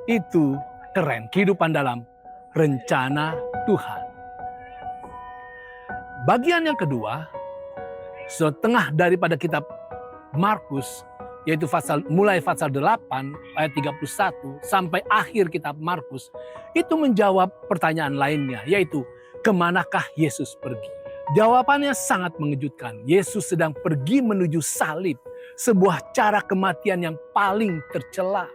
Itu keren, kehidupan dalam rencana Tuhan. Bagian yang kedua, setengah daripada kitab Markus, yaitu mulai pasal 8 ayat 31 sampai akhir kitab Markus, itu menjawab pertanyaan lainnya, yaitu kemanakah Yesus pergi? Jawabannya sangat mengejutkan. Yesus sedang pergi menuju salib, sebuah cara kematian yang paling tercela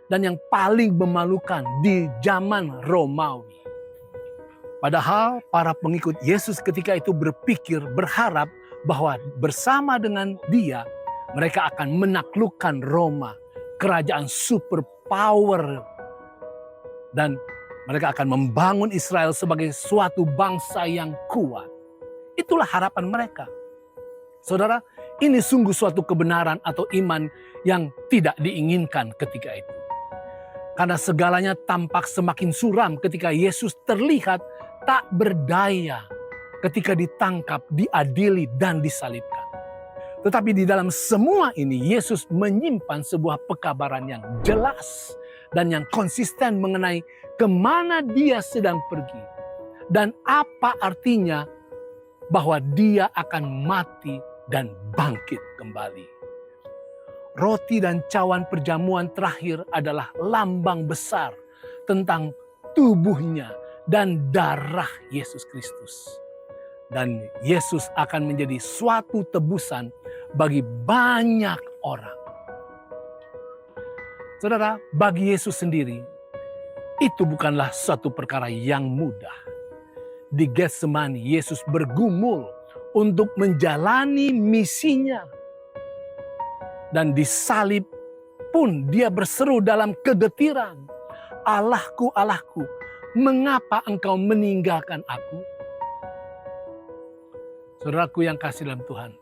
dan yang paling memalukan di zaman Romawi. Padahal para pengikut Yesus ketika itu berharap bahwa bersama dengan Dia, mereka akan menaklukkan Roma, kerajaan superpower. Dan mereka akan membangun Israel sebagai suatu bangsa yang kuat. Itulah harapan mereka. Saudara, ini sungguh suatu kebenaran atau iman yang tidak diinginkan ketika itu. Karena segalanya tampak semakin suram ketika Yesus terlihat tak berdaya ketika ditangkap, diadili, dan disalibkan. Tetapi di dalam semua ini, Yesus menyimpan sebuah pekabaran yang jelas dan yang konsisten mengenai kemana Dia sedang pergi. Dan apa artinya bahwa Dia akan mati dan bangkit kembali. Roti dan cawan perjamuan terakhir adalah lambang besar tentang tubuhnya dan darah Yesus Kristus. Dan Yesus akan menjadi suatu tebusan bagi banyak orang. Saudara, bagi Yesus sendiri, itu bukanlah suatu perkara yang mudah. Di Getsemani, Yesus bergumul untuk menjalani misinya. Dan disalib pun dia berseru dalam kegetiran, "Allahku, Allahku, mengapa engkau meninggalkan aku?" Saudaraku yang kasih dalam Tuhan,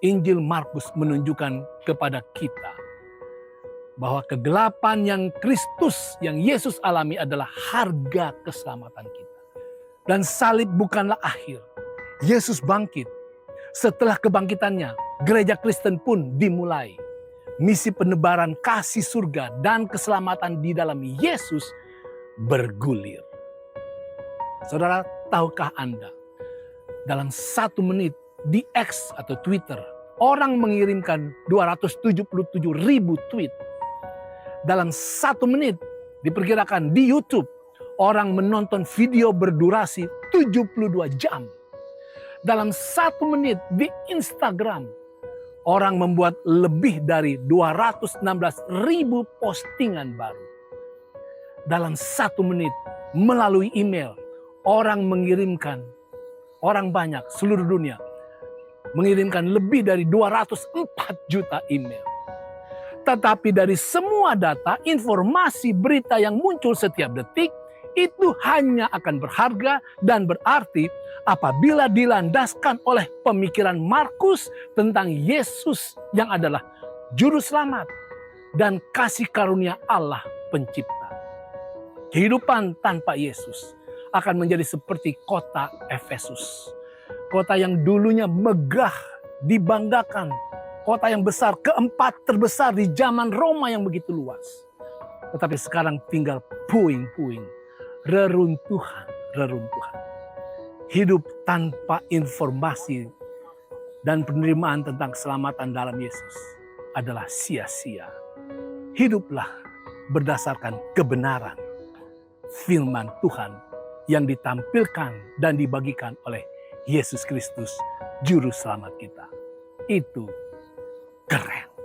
Injil Markus menunjukkan kepada kita bahwa kegelapan yang Kristus, yang Yesus alami adalah harga keselamatan kita. Dan salib bukanlah akhir. Yesus bangkit. Setelah kebangkitannya, gereja Kristen pun dimulai. Misi penebaran kasih surga dan keselamatan di dalam Yesus bergulir. Saudara, tahukah Anda, dalam 1 menit di X atau Twitter, orang mengirimkan 277.000 tweet. Dalam 1 menit diperkirakan di YouTube, orang menonton video berdurasi 72 jam. Dalam 1 menit di Instagram, orang membuat lebih dari 216.000 postingan baru. Dalam 1 menit melalui email, orang banyak seluruh dunia mengirimkan lebih dari 204 juta email. Tetapi dari semua data, informasi, berita yang muncul setiap detik, itu hanya akan berharga dan berarti apabila dilandaskan oleh pemikiran Markus tentang Yesus yang adalah juru selamat dan kasih karunia Allah pencipta. Kehidupan tanpa Yesus akan menjadi seperti kota Efesus. Kota yang dulunya megah, dibanggakan. Kota yang besar, keempat terbesar di zaman Roma yang begitu luas. Tetapi sekarang tinggal puing-puing, reruntuhan. Hidup tanpa informasi dan penerimaan tentang keselamatan dalam Yesus adalah sia-sia. Hiduplah berdasarkan kebenaran firman Tuhan yang ditampilkan dan dibagikan oleh Yesus Kristus, Juru Selamat kita. Itu keren.